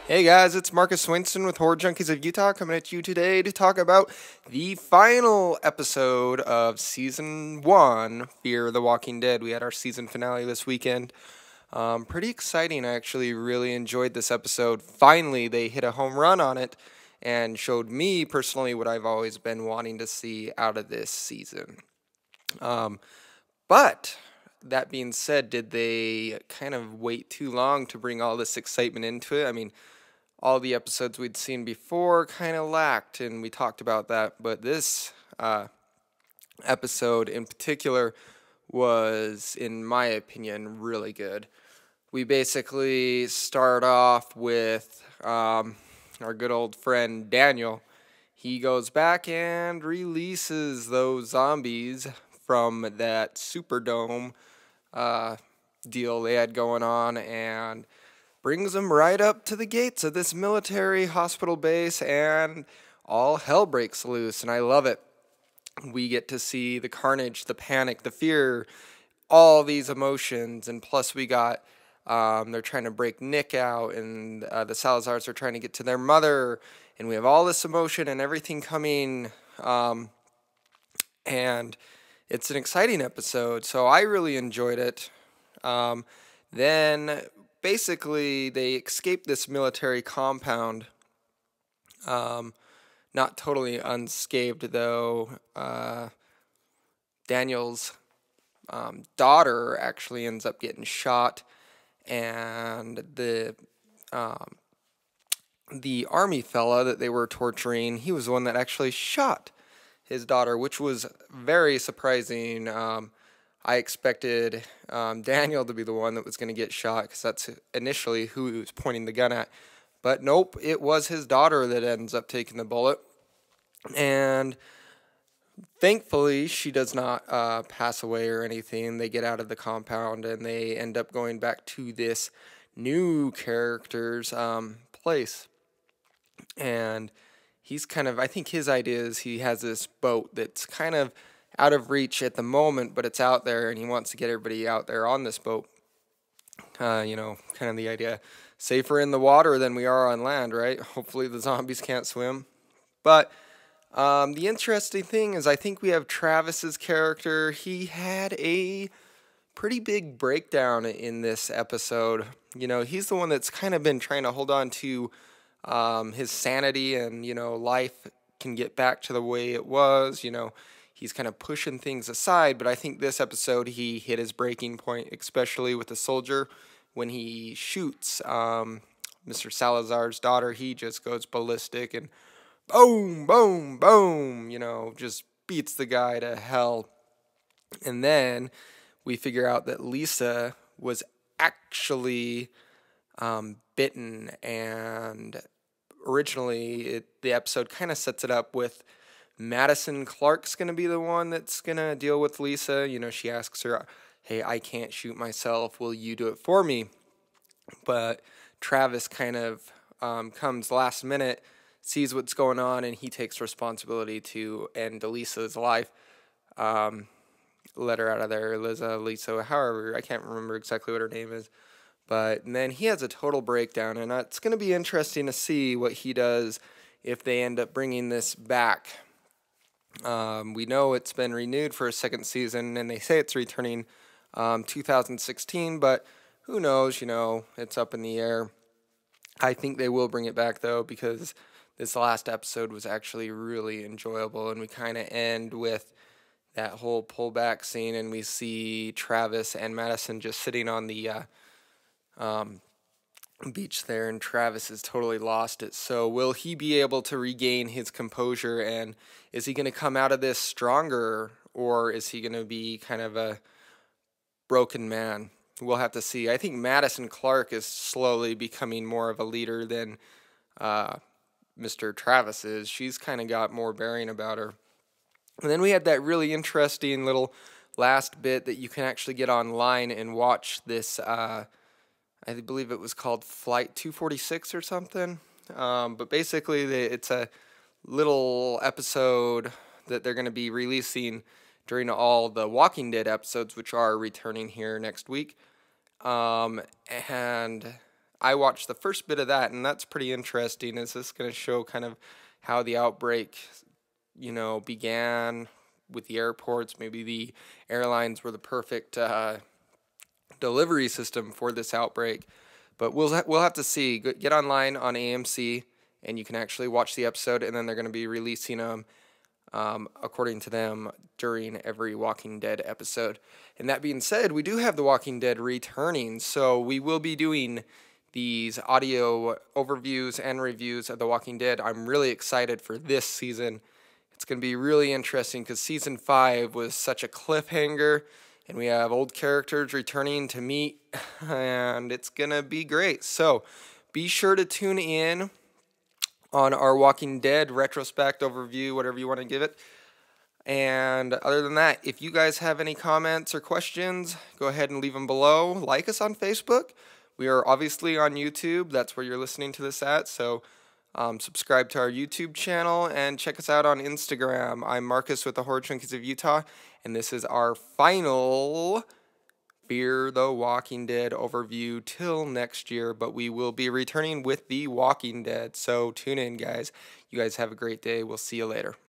Hey guys, it's Marcus Swinston with Horror Junkies of Utah coming at you today to talk about the final episode of Season 1, Fear the Walking Dead. We had our season finale this weekend. Pretty exciting. I actually really enjoyed this episode. Finally, they hit a home run on it and showed me personally what I've always been wanting to see out of this season. Um, but that being said, did they kind of wait too long to bring all this excitement into it? I mean, all the episodes we'd seen before kind of lacked, and we talked about that. But this episode in particular was, in my opinion, really good. We basically start off with our good old friend Daniel. He goes back and releases those zombies from that Superdome deal they had going on, and brings them right up to the gates of this military hospital base, and all hell breaks loose, and I love it. We get to see the carnage, the panic, the fear, all these emotions, and plus we got they're trying to break Nick out, and the Salazars are trying to get to their mother, and we have all this emotion and everything coming, and it's an exciting episode, so I really enjoyed it. Then basically they escape this military compound, not totally unscathed though. Daniel's daughter actually ends up getting shot, and the army fella that they were torturing, he was the one that actually shot his daughter, which was very surprising. I expected Daniel to be the one that was going to get shot because that's initially who he was pointing the gun at. But nope, it was his daughter that ends up taking the bullet. And thankfully, she does not pass away or anything. They get out of the compound and they end up going back to this new character's place. And he's kind of, I think his idea is he has this boat that's kind of out of reach at the moment, but it's out there, and he wants to get everybody out there on this boat. Kind of the idea, safer in the water than we are on land, right? Hopefully the zombies can't swim. But the interesting thing is I think we have Travis's character. He had a pretty big breakdown in this episode. He's the one that's kind of been trying to hold on to his sanity, and, life can get back to the way it was, He's kind of pushing things aside, but I think this episode he hit his breaking point, especially with the soldier. When he shoots Mr. Salazar's daughter, he just goes ballistic and boom, boom, boom, just beats the guy to hell. And then we figure out that Lisa was actually bitten, and originally the episode kind of sets it up with Madison Clark's going to be the one that's going to deal with Lisa. She asks her, hey, I can't shoot myself. Will you do it for me? But Travis kind of comes last minute, sees what's going on, and he takes responsibility to end Lisa's life. Let her out of there, Lisa, however, I can't remember exactly what her name is. But then he has a total breakdown, and it's going to be interesting to see what he does if they end up bringing this back. We know it's been renewed for a second season, and they say it's returning 2016, but who knows, it's up in the air. I think they will bring it back, though, because this last episode was actually really enjoyable, and we kind of end with that whole pullback scene, and we see Travis and Madison just sitting on the beach there, and Travis has totally lost it. So will he be able to regain his composure, and is he going to come out of this stronger, or is he going to be kind of a broken man? We'll have to see. I think Madison Clark is slowly becoming more of a leader than Mr. Travis is. She's kind of got more bearing about her. And then we had that really interesting little last bit that you can actually get online and watch this I believe it was called Flight 246 or something. But basically, it's a little episode that they're going to be releasing during all the Walking Dead episodes, which are returning here next week. And I watched the first bit of that, and that's pretty interesting. Is this going to show kind of how the outbreak, began with the airports? Maybe the airlines were the perfect delivery system for this outbreak. But we'll have to see. Get online on AMC, and you can actually watch the episode, and then they're going to be releasing them, according to them, during every Walking Dead episode. And that being said, we do have The Walking Dead returning, so we will be doing these audio overviews and reviews of The Walking Dead. I'm really excited for this season. It's going to be really interesting because Season 5 was such a cliffhanger, and we have old characters returning to meet, and it's going to be great. So be sure to tune in on our Walking Dead retrospect overview, whatever you want to give it. And other than that, if you guys have any comments or questions, go ahead and leave them below. Like us on Facebook. We are obviously on YouTube. That's where you're listening to this at. So subscribe to our YouTube channel and check us out on Instagram. I'm Marcus with the Horror Junkies of Utah, and this is our final Fear the Walking Dead overview till next year, but we will be returning with The Walking Dead. So tune in, guys. You guys have a great day. We'll see you later.